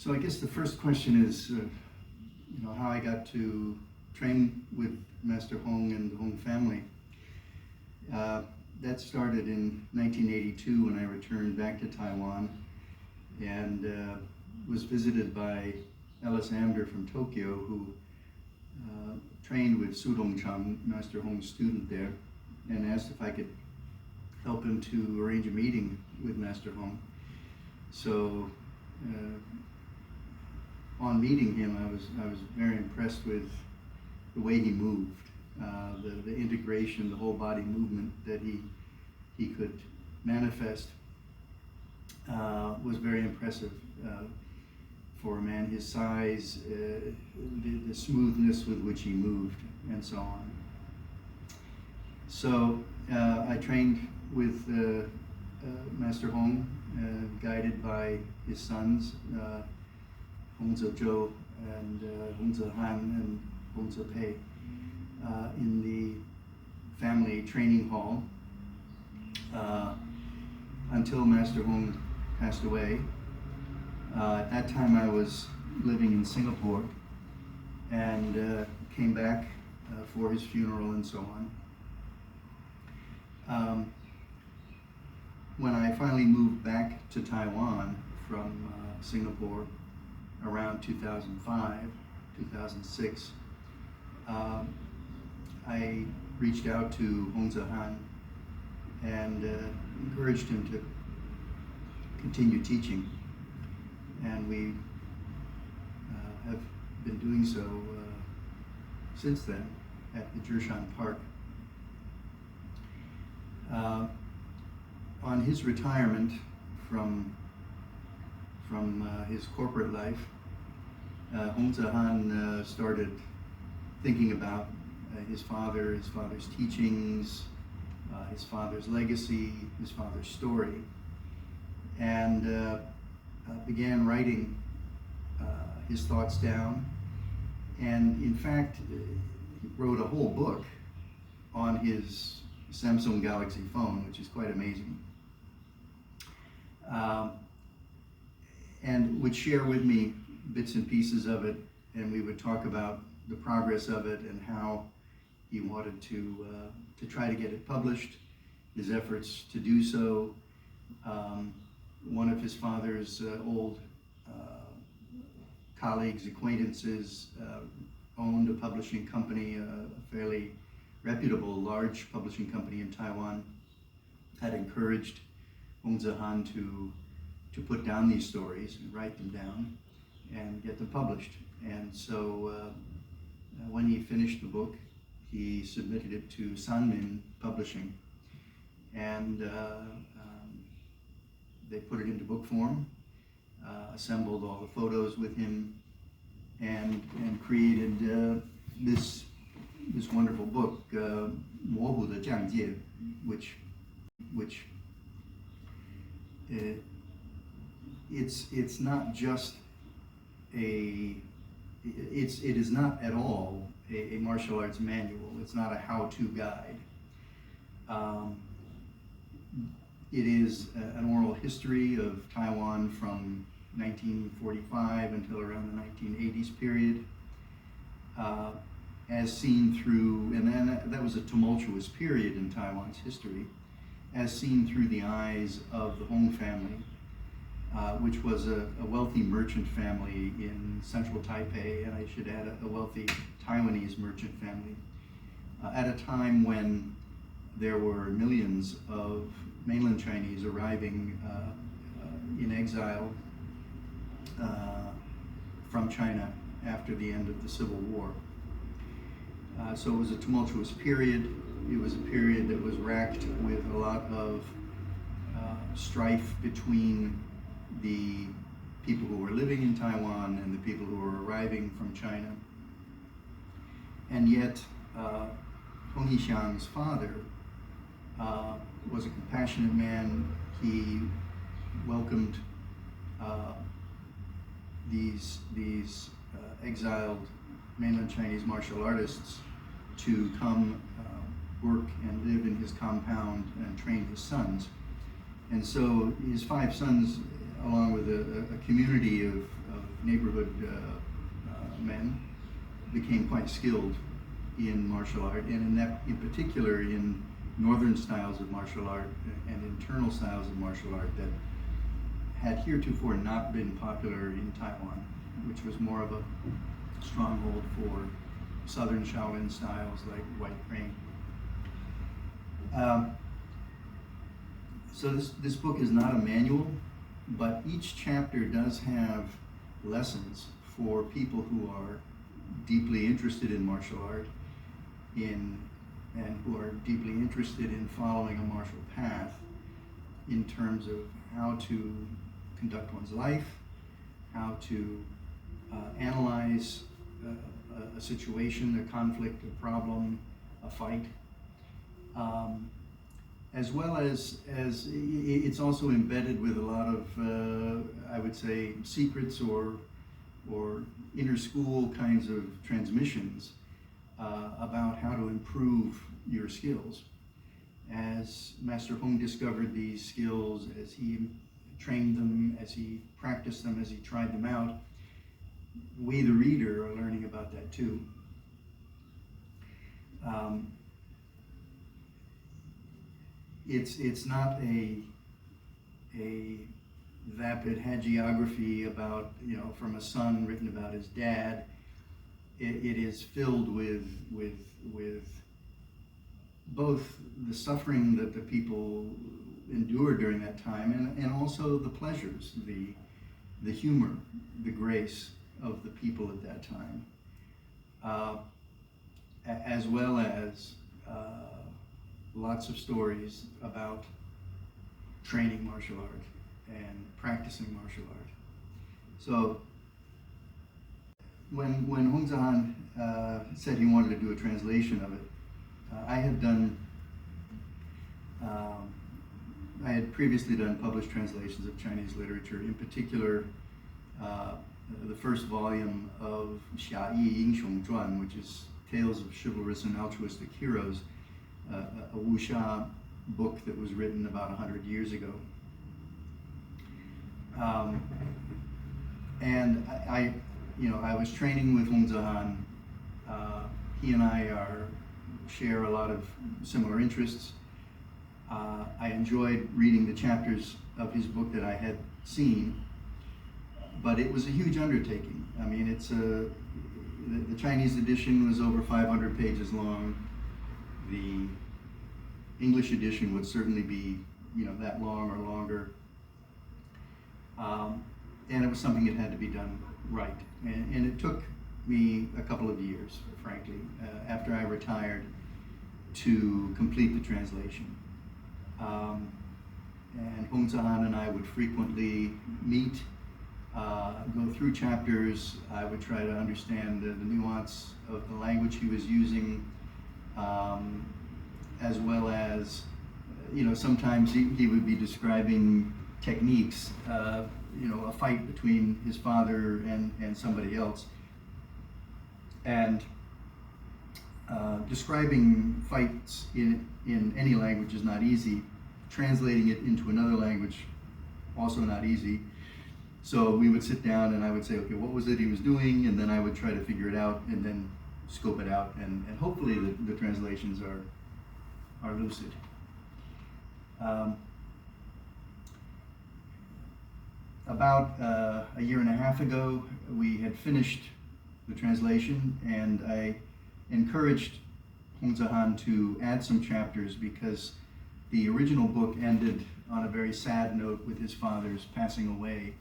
So I guess the first question is, how I got to train with Master Hong and the Hong family. That started in 1982 when I returned back to Taiwan and was visited by Ellis Amder from Tokyo, who trained with Su Dongchang, Master Hong's student there, and asked if I could help him to arrange a meeting with Master Hong. So on meeting him, I was very impressed with the way he moved, the integration, the whole body movement that he could manifest was very impressive for a man his size, the smoothness with which he moved, and so on. So I trained with Master Hong, guided by his sons,洪澤and洪澤漢and洪澤Pei, in the family training hall until Master Hong passed away. At that time I was living in Singapore and came back for his funeral and so on. When I finally moved back to Taiwan from Singapore around 2005, 2006, I reached out to洪澤漢and encouraged him to continue teaching. And we have been doing so since then at the Zhishan Park. On his retirement from his corporate life,洪澤漢started thinking about his father's teachings, his father's legacy, his father's story, and began writing his thoughts down, and in fact he wrote a whole book on his Samsung Galaxy phone, which is quite amazing, and would share with me bits and pieces of it, and we would talk about the progress of it and how he wanted to try to get it published, his efforts to do so. One of his father's old colleagues, acquaintances, owned a publishing company, a fairly reputable, large publishing company in Taiwan, had encouraged洪澤漢to put down these stories and write them down and get them published. And so when he finished the book, he submitted it to Sanmin Publishing, and they put it into book form, assembled all the photos with him, and created this wonderful book, 模糊的疆界, which it's not just it is not at all a martial arts manual. It's not a how-to guide. It is an oral history of Taiwan from 1945 until around the 1980s period, as seen through, and then that was a tumultuous period in Taiwan's history, as seen through the eyes of the Hong family, which was a wealthy merchant family in central Taipei, and I should add a wealthy Taiwanese merchant family, at a time when there were millions of mainland Chinese arriving in exile from China after the end of the Civil War. So it was a tumultuous period. It was a period that was racked with a lot of strife between the people who were living in Taiwan and the people who were arriving from China. And yet, Hong Yi-xiang's father was a compassionate man. He welcomed these exiled mainland Chinese martial artists to come work and live in his compound and train his sons. And so his 5 sons, along with a community of neighborhood men became quite skilled in martial art, and in particular in northern styles of martial art and internal styles of martial art that had heretofore not been popular in Taiwan, which was more of a stronghold for southern Shaolin styles like White Crane. So this book is not a manual, but each chapter does have lessons for people who are deeply interested in martial art and who are deeply interested in following a martial path in terms of how to conduct one's life, how to analyze a situation, a conflict, a problem, a fight, as well as it's also embedded with a lot of, I would say, secrets or inner school kinds of transmissions about how to improve your skills. As Master Hong discovered these skills, as he trained them, as he practiced them, as he tried them out, we, the reader, are learning about that too. It's not a vapid hagiography about, from a son written about his dad. It is filled with both the suffering that the people endured during that time and also the pleasures, the humor, the grace of the people at that time, as well as lots of stories about training martial art and practicing martial art. So when洪澤漢said he wanted to do a translation of it, I had previously done published translations of Chinese literature, in particular the first volume of Xingyiquan, which is Tales of Chivalrous and Altruistic Heroes, a wuxia book that was written about 100 years ago. And I was training with Hong Zhe-han. He and I share a lot of similar interests. I enjoyed reading the chapters of his book that I had seen, but it was a huge undertaking. I mean, the Chinese edition was over 500 pages long. The English edition would certainly be, that long or longer. And it was something that had to be done right. And it took me a couple of years, frankly, after I retired, to complete the translation. And Hong Zhe-han and I would frequently meet, go through chapters. I would try to understand the nuance of the language he was using, as well as, sometimes he would be describing techniques, a fight between his father and somebody else. And describing fights in any language is not easy. Translating it into another language, also not easy. So we would sit down and I would say, okay, what was it he was doing? And then I would try to figure it out and then scope it out. And hopefully the translations are lucid. About a year and a half ago, we had finished the translation, and I encouraged Hong Zhe-han to add some chapters because the original book ended on a very sad note with his father's passing away,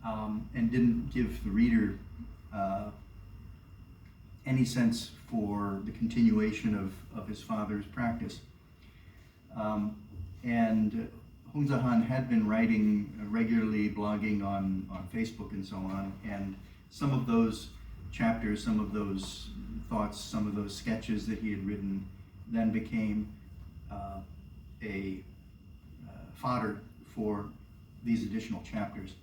and didn't give the reader any sense for the continuation of his father's practice. And Hong Zhe-han had been writing regularly, blogging on Facebook and so on, and some of those chapters, some of those thoughts, some of those sketches that he had written then became a fodder for these additional chapters.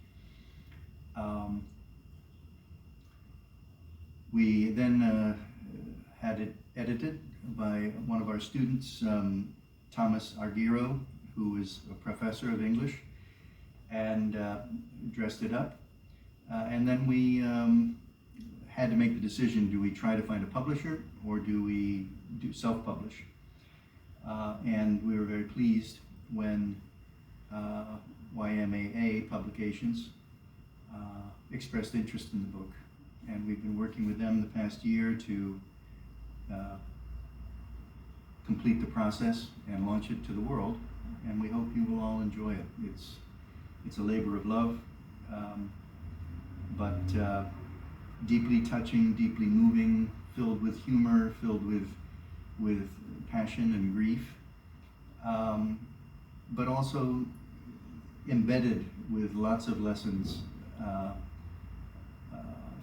We then had it edited by one of our students, Thomas Arguiro, who is a professor of English, and dressed it up. And then we had to make the decision, do we try to find a publisher or do we self-publish? And we were very pleased when YMAA Publications expressed interest in the book. And we've been working with them the past year to complete the process and launch it to the world. And we hope you will all enjoy it. It's a labor of love, but deeply touching, deeply moving, filled with humor, filled with passion and grief, but also embedded with lots of lessons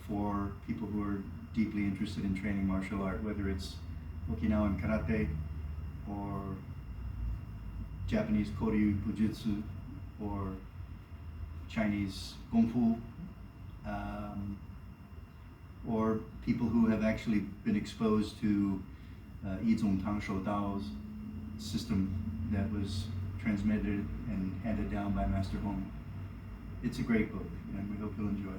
for people who are deeply interested in training martial art, whether it's Okinawan karate or Japanese Koryu Bujutsu or Chinese Kung Fu, or people who have actually been exposed to Yizong Tangshoudao's system that was transmitted and handed down by Master Hong. It's a great book, and we hope you'll enjoy it.